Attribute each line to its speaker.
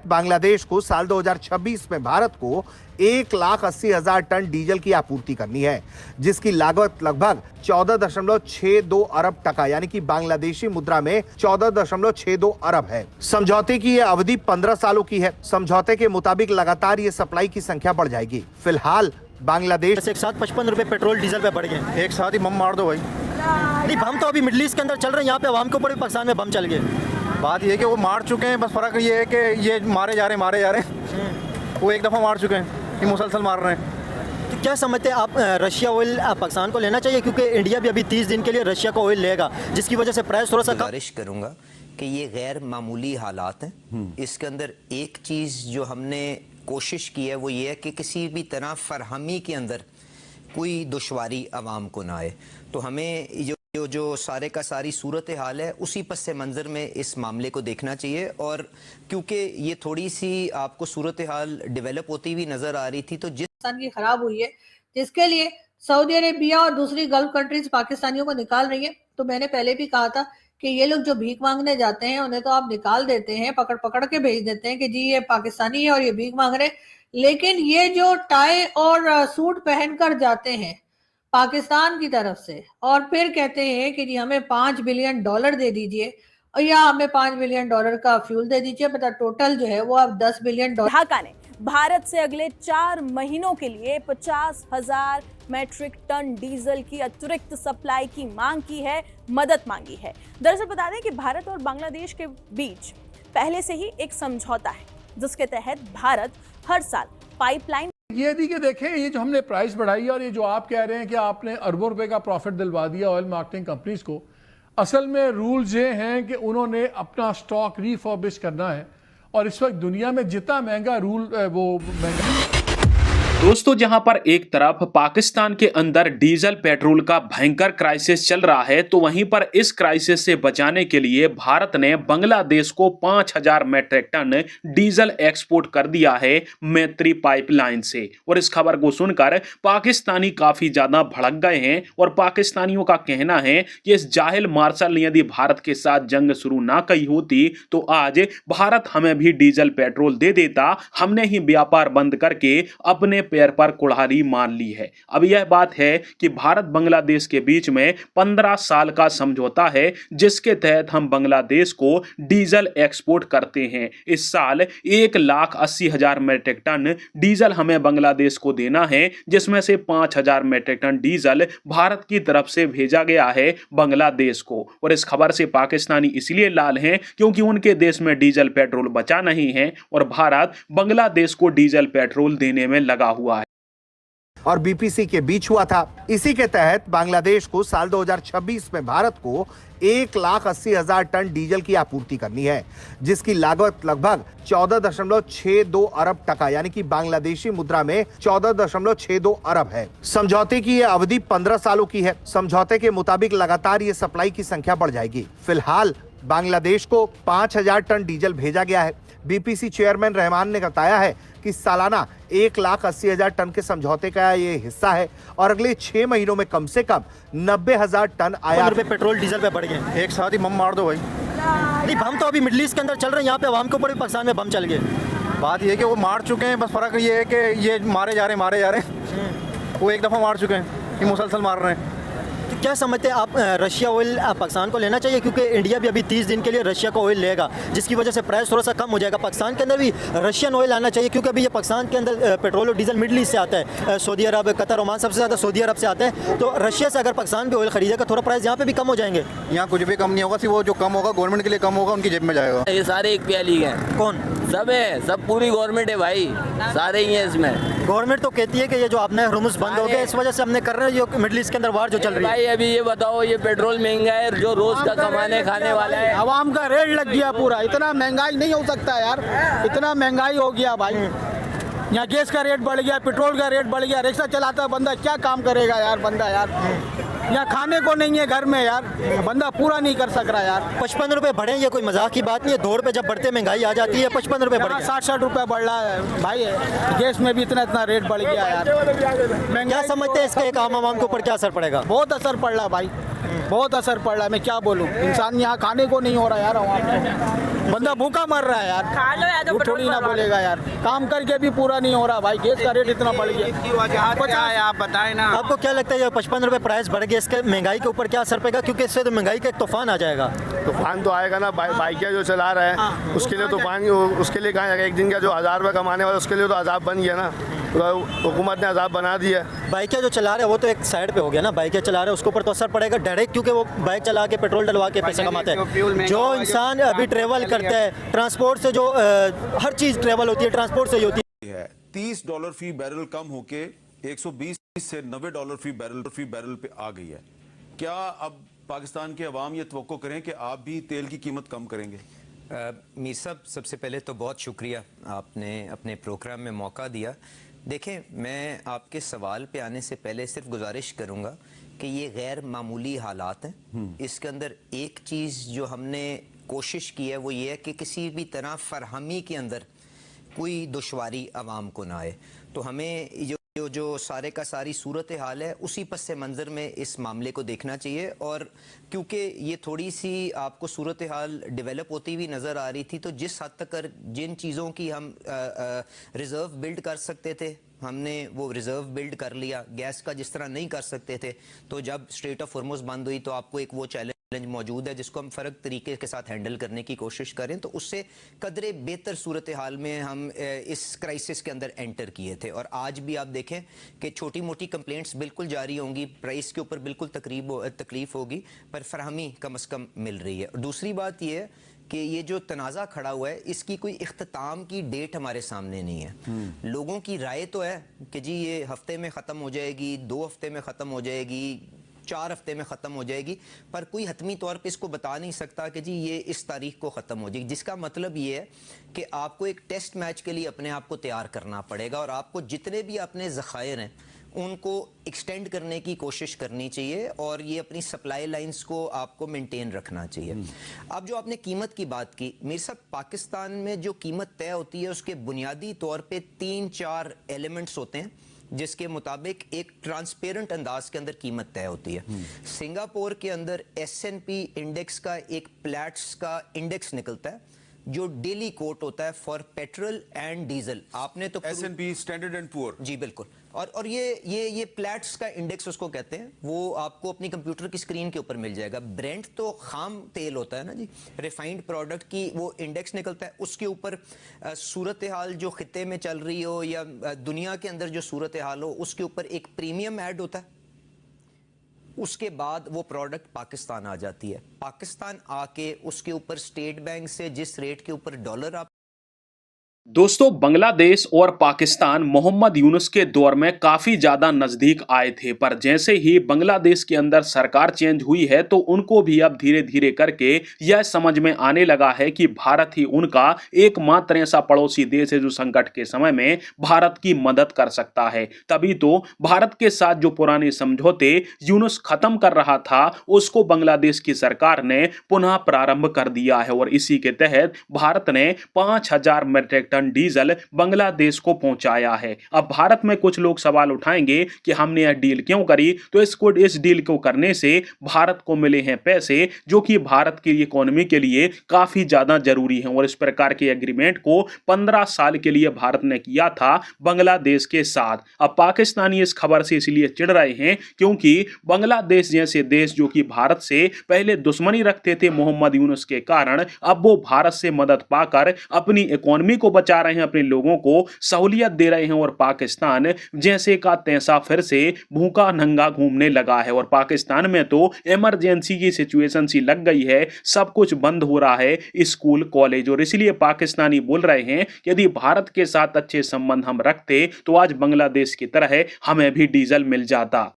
Speaker 1: बांग्लादेश को साल 2026 में भारत को 1,80,000 टन डीजल की आपूर्ति करनी है, जिसकी लागत लगभग 14.62 अरब टका यानी कि बांग्लादेशी मुद्रा में 14.62 अरब है। समझौते की यह अवधि 15 सालों की है। समझौते के मुताबिक लगातार ये सप्लाई की संख्या बढ़ जाएगी। फिलहाल बांग्लादेश
Speaker 2: एक साथ 55 रुपए पेट्रोल डीजल पे बढ़ गए।
Speaker 3: एक साथ ही बम मार दो भाई।
Speaker 2: नहीं, बम तो अभी मिडिल ईस्ट के अंदर चल रहे हैं, यहाँ पे अवाम के ऊपर भी पाकिस्तान में बम चल गए।
Speaker 3: बात ये है कि वो मार चुके हैं, बस फर्क ये है कि ये मारे जा रहे हैं। वो एक दफ़ा मार चुके हैं, ये मुसलसल मार रहे हैं।
Speaker 2: तो क्या समझते हैं आप, रशिया ऑयल पाकिस्तान को लेना चाहिए, क्योंकि इंडिया भी अभी 30 दिन के लिए रशिया का ऑयल लेगा, जिसकी वजह से प्राइस थोड़ा सा
Speaker 4: गुजारिश करूँगा कि ये गैर मामूली हालात हैं। इसके अंदर एक चीज़ जो हमने कोशिश की है वो ये है कि किसी भी तरह फरहमी के अंदर कोई दुश्वारी आवाम को ना आए। तो हमें जो सारे का सारी सूरत हाल है उसी पस मंज़र में इस मामले को देखना चाहिए। और क्योंकि ये थोड़ी सी आपको सूरत हाल डेवलप होती हुई नज़र आ रही थी, तो
Speaker 5: पाकिस्तान की खराब हुई है, जिसके लिए सऊदी अरेबिया और दूसरी गल्फ कंट्रीज पाकिस्तानियों को निकाल रही है। तो मैंने पहले भी कहा था कि ये लोग जो भीख मांगने जाते हैं उन्हें तो आप निकाल देते हैं, पकड़ पकड़ के भेज देते हैं कि जी ये पाकिस्तानी है और ये भीख मांग रहे, लेकिन ये जो टाई और सूट पहनकर जाते हैं पाकिस्तान की तरफ से और फिर कहते हैं कि जी हमें $5 बिलियन दे दीजिए और या हमें $5 बिलियन का फ्यूल दे दीजिए, पता टोटल जो है वो अब $10 बिलियन।
Speaker 6: ढाका ने भारत से अगले 4 महीनों के लिए 50,000 मैट्रिक टन डीजल की अतिरिक्त सप्लाई की मांग की है, मदद मांगी है। दरअसल बता दें कि भारत और बांग्लादेश के बीच पहले से ही एक समझौता है, जिसके तहत भारत हर साल पाइपलाइन
Speaker 7: ये दी कि देखें, ये जो हमने प्राइस बढ़ाई है और ये जो आप कह रहे हैं कि आपने अरबों रुपए का प्रॉफिट दिलवा दिया ऑयल मार्केटिंग कंपनीज को, असल में रूल्स ये हैं कि उन्होंने अपना स्टॉक रिफर्बिश करना है और इस वक्त दुनिया में जितना महंगा रूल वो महंगा।
Speaker 8: दोस्तों, जहां पर एक तरफ पाकिस्तान के अंदर डीजल पेट्रोल का भयंकर क्राइसिस चल रहा है, तो वहीं पर इस क्राइसिस से बचाने के लिए भारत ने बांग्लादेश को 5,000 मैट्रिक टन डीजल एक्सपोर्ट कर दिया है मैत्री पाइपलाइन से। और इस खबर को सुनकर पाकिस्तानी काफी ज्यादा भड़क गए हैं और पाकिस्तानियों का कहना है कि इस जाहिल मार्शल ने यदि भारत के साथ जंग शुरू ना की होती तो आज भारत हमें भी डीजल पेट्रोल दे देता। हमने ही व्यापार बंद करके अपने पैर पर कुल्हाड़ी मान ली है। अब यह बात है कि भारत बांग्लादेश के बीच में 15 साल का समझौता है, जिसके तहत हम बांग्लादेश को डीजल एक्सपोर्ट करते हैं। इस साल 1,80,000 मैट्रिक टन डीजल हमें बांग्लादेश को देना है, जिसमें से 5,000 मैट्रिक टन डीजल भारत की तरफ से भेजा गया है बांग्लादेश को। और इस खबर से पाकिस्तानी इसलिए लाल हैं क्योंकि उनके देश में डीजल पेट्रोल बचा नहीं है और भारत बांग्लादेश को डीजल पेट्रोल देने में लगा हुआ है।
Speaker 1: और बीपीसी के बीच हुआ था। इसी के तहत बांग्लादेश को साल 2026 में भारत को 1,80,000 टन डीजल की आपूर्ति करनी है, जिसकी लागत लगभग 14.62 अरब टका यानी कि बांग्लादेशी मुद्रा में 14.62 अरब है। समझौते की यह अवधि 15 सालों की है। समझौते के मुताबिक लगातार ये सप्लाई की संख्या बढ़ जाएगी। फिलहाल बांग्लादेश को 5,000 टन डीजल भेजा गया है। बीपीसी चेयरमैन रहमान ने बताया है कि सालाना 1,80,000 टन के समझौते का ये हिस्सा है और अगले 6 महीनों में कम से कम 90,000 टन आयात
Speaker 2: पेट्रोल डीजल पे बढ़ गए।
Speaker 3: एक साथ ही बम मार दो भाई।
Speaker 2: नहीं, बम तो अभी मिडिल ईस्ट के अंदर चल रहे हैं, यहाँ पे अवाम के ऊपर भी पाकिस्तान में बम चल गए।
Speaker 3: बात ये है कि वो मार चुके हैं, बस फर्क ये है कि ये मारे जा रहे हैं। वो एक दफ़ा मार चुके हैं, ये मुसलसल मार रहे हैं।
Speaker 2: तो क्या समझते हैं आप, रशिया ऑयल पाकिस्तान को लेना चाहिए, क्योंकि इंडिया भी अभी 30 दिन के लिए रशिया का ऑयल लेगा, जिसकी वजह से प्राइस थोड़ा सा कम हो जाएगा। पाकिस्तान के अंदर भी रशियन ऑयल आना चाहिए, क्योंकि अभी ये पाकिस्तान के अंदर पेट्रोल और डीजल मिडिल ईस्ट से आता है, सऊदी अरब, कतर, ओमान, सबसे ज़्यादा सऊदी अरब से आता है। तो रशिया से अगर पाकिस्तान भी ऑयल खरीदेगा, थोड़ा प्राइस यहाँ पे भी कम हो जाएंगे।
Speaker 3: यहाँ कुछ भी कम नहीं होगा, सिर्फ वो जो कम होगा गवर्नमेंट के लिए कम होगा, उनकी जेब में जाएगा।
Speaker 9: ये सारे एक प्याली हैं।
Speaker 2: कौन?
Speaker 9: सब है, सब पूरी गवर्नमेंट है भाई, सारे ही हैं इसमें।
Speaker 2: गवर्नमेंट तो कहती है कि ये जो आपने हुर्मुज़ बंद हो गया, इस वजह से हमने कर रहे हैं जो मिडिल ईस्ट के अंदर वार जो चल रही है।
Speaker 9: भाई अभी ये बताओ, ये पेट्रोल महंगा है, जो रोज का कमाने खाने वाला है,
Speaker 10: आवाम का रेट लग गया पूरा। इतना महंगाई नहीं हो सकता यार, इतना महंगाई हो गया भाई। यहाँ गैस का रेट बढ़ गया, पेट्रोल का रेट बढ़ गया, रिक्शा चलाता बंदा क्या काम करेगा यार बंदा यार। यहाँ खाने को नहीं है घर में यार, बंदा पूरा नहीं कर सक रहा यार।
Speaker 2: 55 रुपए बढ़े, ये कोई मजाक की बात नहीं है। 2 रुपए जब बढ़ते महंगाई आ जाती है, 55 रुपए बढ़ गए।
Speaker 10: 60 रुपए बढ़ रहा है भाई, गैस में भी इतना रेट बढ़ गया यार।
Speaker 2: क्या समझते हैं इसका एक आम आवाम के ऊपर क्या असर पड़ेगा?
Speaker 10: बहुत असर पड़ रहा भाई। बहुत असर पड़ रहा है। मैं क्या बोलूँ, इंसान यहाँ खाने को नहीं हो रहा यार, वहाँ पे बंदा भूखा मर रहा है यार।
Speaker 6: खा लो या तो
Speaker 10: वो
Speaker 6: पेट्रोल
Speaker 10: थोड़ी ना
Speaker 6: भरवा लो।
Speaker 10: बोलेगा यार, काम करके भी पूरा नहीं हो रहा भाई, गैस का रेट इतना बढ़ गया।
Speaker 3: आप बताएं ना।
Speaker 2: आपको क्या लगता है ये 55 रुपये प्राइस बढ़ गया, इसके महंगाई के ऊपर क्या असर पड़ेगा? क्योंकि इससे तो महंगाई का एक तूफान आ जाएगा।
Speaker 3: तूफान तो आएगा ना, बाइकिया जो चला रहा है उसके लिए तूफान, उसके लिए कहाँ जाएगा? एक दिन का जो 1000 रुपये कमाने वाला उसके लिए तो अजाब बन गया ना, हुकूमत ने अजाब बना दिया।
Speaker 2: बाइकें जो चला रहे हैं वो तो एक साइड पे हो गया ना, बाइकें चला रहे हैं उसके ऊपर तो असर पड़ेगा डायरेक्ट, क्योंकि वो बाइक चला के पेट्रोल डलवा के पैसे कमाते हैं। जो इंसान अभी ट्रेवल करता है ट्रांसपोर्ट से, जो हर चीज़ ट्रेवल होती है ट्रांसपोर्ट से ही होती
Speaker 11: है। $30 फी बैरल कम होके 120 से $90 फी बैरल पे आ गई है। क्या अब पाकिस्तान के अवाम ये तवक्को करें कि आप भी तेल की कीमत कम करेंगे?
Speaker 4: मीर साहब, सबसे पहले तो बहुत शुक्रिया, आपने अपने प्रोग्राम में मौका दिया। देखें, मैं आपके सवाल पे आने से पहले सिर्फ गुजारिश करूंगा कि ये गैर मामूली हालात हैं। इसके अंदर एक चीज़ जो हमने कोशिश की है वो ये है कि किसी भी तरह फरहमी के अंदर कोई दुश्वारी आवाम को ना आए। तो हमें जो सारे का सारी सूरत हाल है उसी पस मंज़र में इस मामले को देखना चाहिए। और क्योंकि ये थोड़ी सी आपको सूरत हाल डेवलप होती हुई नज़र आ रही थी, तो जिस हद तक जिन चीज़ों की हम रिज़र्व बिल्ड कर सकते थे हमने वो रिज़र्व बिल्ड कर लिया। गैस का जिस तरह नहीं कर सकते थे, तो जब स्ट्रेट ऑफ हॉर्मुज़ बंद हुई तो आपको एक वो चैलेंज मौजूद है जिसको हम फ़र्क तरीके के साथ हैंडल करने की कोशिश करें, तो उससे कदरे बेहतर सूरत हाल में हम इस क्राइसिस के अंदर एंटर किए थे। और आज भी आप देखें कि छोटी मोटी कंप्लेंट्स बिल्कुल जारी होंगी, प्राइस के ऊपर बिल्कुल तकलीफ होगी, पर फरहमी कम अज़ कम मिल रही है। और दूसरी बात यह है कि ये जो तनाज़ा खड़ा हुआ है इसकी कोई इख्तिताम की डेट हमारे सामने नहीं है। लोगों की राय तो है कि जी ये हफ्ते में ख़त्म हो जाएगी, 2 हफ्ते में ख़त्म हो जाएगी, 4 हफ्ते में ख़त्म हो जाएगी, पर कोई हतमी तौर पे इसको बता नहीं सकता कि जी ये इस तारीख को ख़त्म हो जाएगी। जिसका मतलब ये है कि आपको एक टेस्ट मैच के लिए अपने आप को तैयार करना पड़ेगा और आपको जितने भी अपने ज़खायर हैं उनको एक्सटेंड करने की कोशिश करनी चाहिए और ये अपनी सप्लाई लाइंस को आपको मेंटेन रखना चाहिए। अब जो आपने कीमत की बात की, मेरे साथ पाकिस्तान में जो कीमत तय होती है उसके बुनियादी तौर पे 3-4 एलिमेंट्स होते हैं जिसके मुताबिक एक ट्रांसपेरेंट अंदाज के अंदर कीमत तय होती है। सिंगापुर के अंदर S&P इंडेक्स का एक प्लैट्स का इंडेक्स निकलता है जो डेली कोट होता है फॉर पेट्रोल एंड डीजल। आपने तो
Speaker 11: S&P स्टैंडर्ड एंड पुअर,
Speaker 4: जी बिल्कुल, और ये प्लैट्स का इंडेक्स उसको कहते हैं, वो आपको अपनी कंप्यूटर की स्क्रीन के ऊपर मिल जाएगा। ब्रेंट तो खाम तेल होता है ना जी, रिफाइंड प्रोडक्ट की वो इंडेक्स निकलता है, उसके ऊपर सूरत हाल जो खिते में चल रही हो या दुनिया के अंदर जो सूरत हाल हो उसके ऊपर एक प्रीमियम ऐड होता है। उसके बाद वो प्रोडक्ट पाकिस्तान आ जाती है। पाकिस्तान आके उसके ऊपर स्टेट बैंक से जिस रेट के ऊपर डॉलर आप
Speaker 8: दोस्तों, बांग्लादेश और पाकिस्तान मोहम्मद यूनुस के दौर में काफ़ी ज़्यादा नज़दीक आए थे, पर जैसे ही बांग्लादेश के अंदर सरकार चेंज हुई है तो उनको भी अब धीरे धीरे करके यह समझ में आने लगा है कि भारत ही उनका एकमात्र ऐसा पड़ोसी देश है जो संकट के समय में भारत की मदद कर सकता है। तभी तो भारत के साथ जो पुराने समझौते यूनुस ख़त्म कर रहा था उसको बांग्लादेश की सरकार ने पुनः प्रारंभ कर दिया है और इसी के तहत भारत ने 5000 मीट्रिक टन डीजल बांग्लादेश को पहुंचाया है। अब भारत में कुछ लोग सवाल उठाएंगे कि हमने यह डील क्यों करी, तो इस डील को करने से भारत को मिले हैं पैसे जो कि भारत की इकोनॉमी के लिए काफी ज्यादा जरूरी है और इस प्रकार के एग्रीमेंट को 15 साल के लिए भारत ने किया था बांग्लादेश के साथ। अब पाकिस्तानी इस खबर से इसलिए चिढ़ रहे हैं क्योंकि बांग्लादेश जैसे देश जो कि भारत से पहले दुश्मनी रखते थे मोहम्मद यूनुस के कारण, अब वो भारत से मदद पाकर अपनी इकोनॉमी को बचा रहे हैं, अपने लोगों को सहूलियत दे रहे हैं और पाकिस्तान जैसे का तैसा फिर से भूखा नंगा घूमने लगा है। और पाकिस्तान में तो इमरजेंसी की सिचुएशन सी लग गई है, सब कुछ बंद हो रहा है, स्कूल कॉलेज, और इसलिए पाकिस्तानी बोल रहे हैं यदि भारत के साथ अच्छे संबंध हम रखते तो आज बांग्लादेश की तरह हमें भी डीजल मिल जाता।